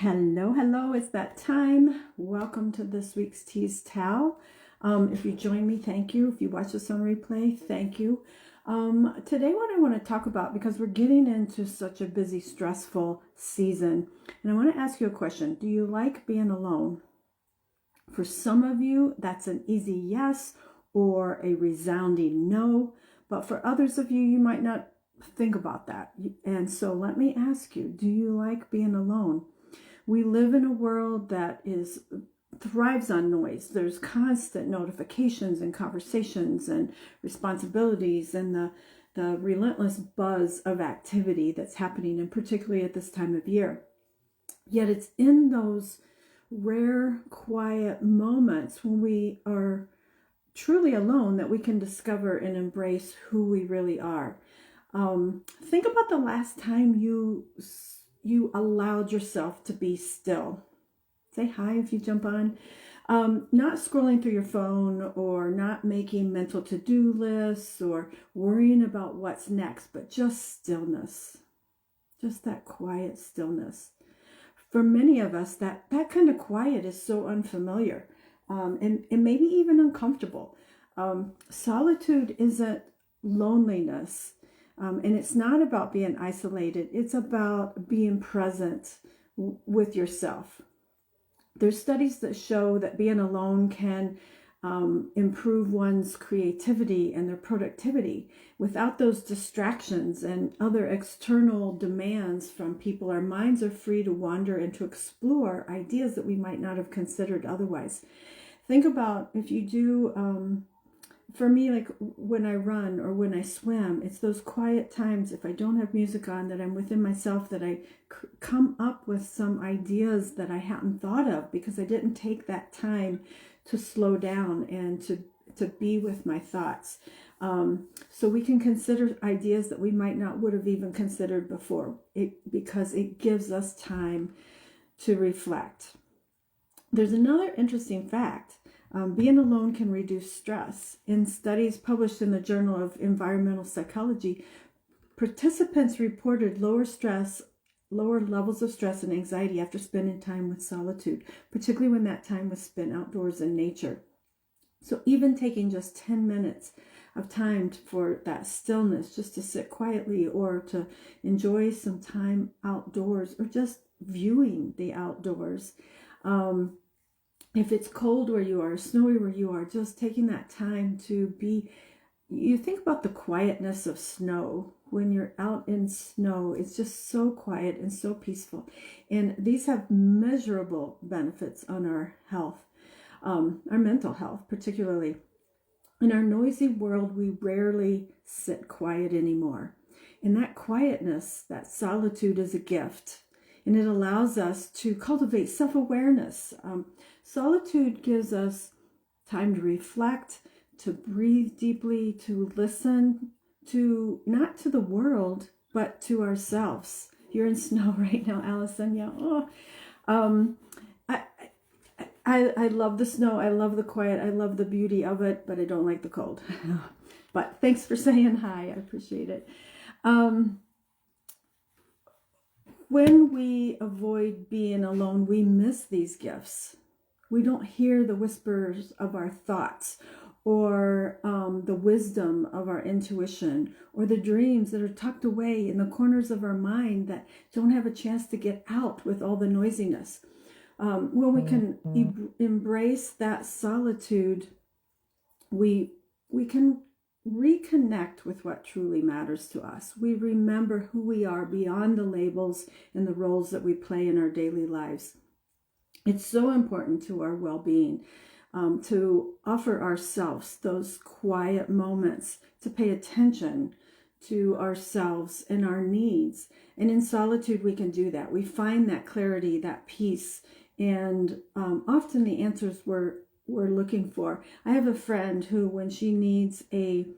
Hello, hello, it's that time. Welcome to this week's Tease Towel. If you join me, thank you. If you watch this on replay, thank you. Today, what I want to talk about, because we're getting into such a busy, stressful season, and I want to ask you a question. Do you like being alone? For some of you, that's an easy yes or a resounding no. But for others of you, you might not think about that. And so let me ask you, do you like being alone? We live in a world that thrives on noise. There's constant notifications and conversations and responsibilities and the relentless buzz of activity that's happening, and particularly at this time of year. Yet it's in those rare, quiet moments when we are truly alone that we can discover and embrace who we really are. Think about the last time you allowed yourself to be still. Say hi if you jump on. Not scrolling through your phone or not making mental to-do lists or worrying about what's next, but just stillness. Just that quiet stillness. For many of us, that kind of quiet is so unfamiliar and maybe even uncomfortable. Solitude isn't loneliness. And it's not about being isolated. It's about being present with yourself. There's studies that show that being alone can improve one's creativity and their productivity. Without those distractions and other external demands from people, our minds are free to wander and to explore ideas that we might not have considered otherwise. Think about if you do... For me, like when I run or when I swim, it's those quiet times, if I don't have music on, that I'm within myself, that I come up with some ideas that I hadn't thought of because I didn't take that time to slow down and to be with my thoughts. So we can consider ideas that we might not would have even considered before, because it gives us time to reflect. There's another interesting fact. Being alone can reduce stress. In studies published in the Journal of Environmental Psychology, participants reported lower levels of stress and anxiety after spending time with solitude, particularly when that time was spent outdoors in nature. So even taking just 10 minutes of time for that stillness, just to sit quietly or to enjoy some time outdoors or just viewing the outdoors, if it's cold where you are, snowy where you are, just taking that time to be, you think about the quietness of snow. When you're out in snow, it's just so quiet and so peaceful. And these have measurable benefits on our health, our mental health particularly. In our noisy world, we rarely sit quiet anymore. And that quietness, that solitude is a gift. And it allows us to cultivate self-awareness. Solitude gives us time to reflect, to breathe deeply, to listen, to not to the world, but to ourselves. You're in snow right now, Allison. Yeah. Oh. I love the snow. I love the quiet. I love the beauty of it, but I don't like the cold. But thanks for saying hi. I appreciate it. When we avoid being alone, we miss these gifts. We don't hear the whispers of our thoughts or the wisdom of our intuition or the dreams that are tucked away in the corners of our mind that don't have a chance to get out with all the noisiness. When we can embrace that solitude, we can reconnect with what truly matters to us. We remember who we are beyond the labels and the roles that we play in our daily lives. It's so important to our well-being to offer ourselves those quiet moments, to pay attention to ourselves and our needs. And in solitude, we can do that. We find that clarity, that peace, and often the answers we're looking for. I have a friend who, when she needs an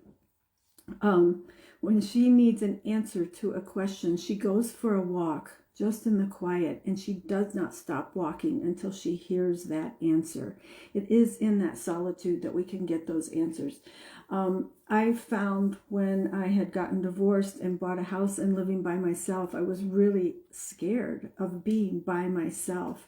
answer to a question, she goes for a walk just in the quiet, and she does not stop walking until she hears that answer. It is in that solitude that we can get those answers. I found when I had gotten divorced and bought a house and living by myself, I was really scared of being by myself.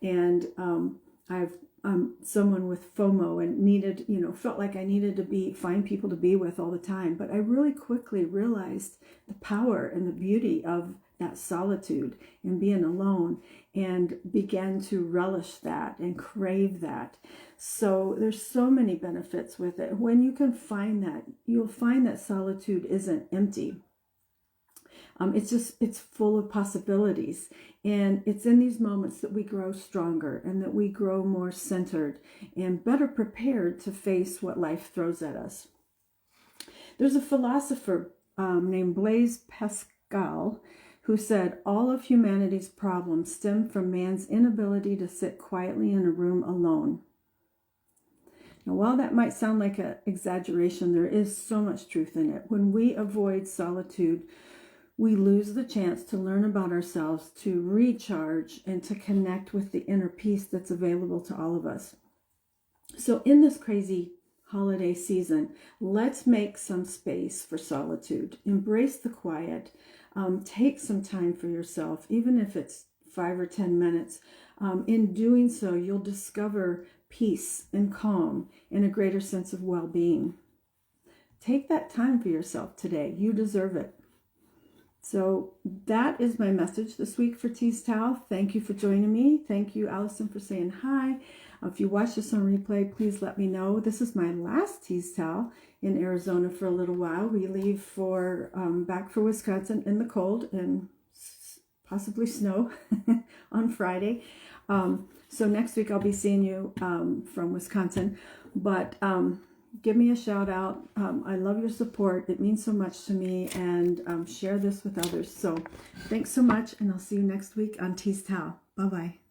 And I'm someone with FOMO and needed, felt like I needed to find people to be with all the time. But I really quickly realized the power and the beauty of that solitude and being alone, and began to relish that and crave that. So there's so many benefits with it. When you can find that, you'll find that solitude isn't empty. It's full of possibilities. And it's in these moments that we grow stronger and that we grow more centered and better prepared to face what life throws at us. There's a philosopher named Blaise Pascal who said, all of humanity's problems stem from man's inability to sit quietly in a room alone. Now, while that might sound like an exaggeration, there is so much truth in it. When we avoid solitude, we lose the chance to learn about ourselves, to recharge, and to connect with the inner peace that's available to all of us. So in this crazy holiday season, let's make some space for solitude. Embrace the quiet. Take some time for yourself, even if it's 5 or 10 minutes. In doing so, you'll discover peace and calm and a greater sense of well-being. Take that time for yourself today. You deserve it. So that is my message this week for Tease Towel. Thank you for joining me. Thank you, Allison, for saying hi. If you watch this on replay, please let me know. This is my last Tease Towel in Arizona for a little while. We leave for back for Wisconsin in the cold and possibly snow on Friday. So next week I'll be seeing you from Wisconsin. But give me a shout out. I love your support. It means so much to me, and share this with others. So thanks so much, and I'll see you next week on Tease Towel. Bye-bye.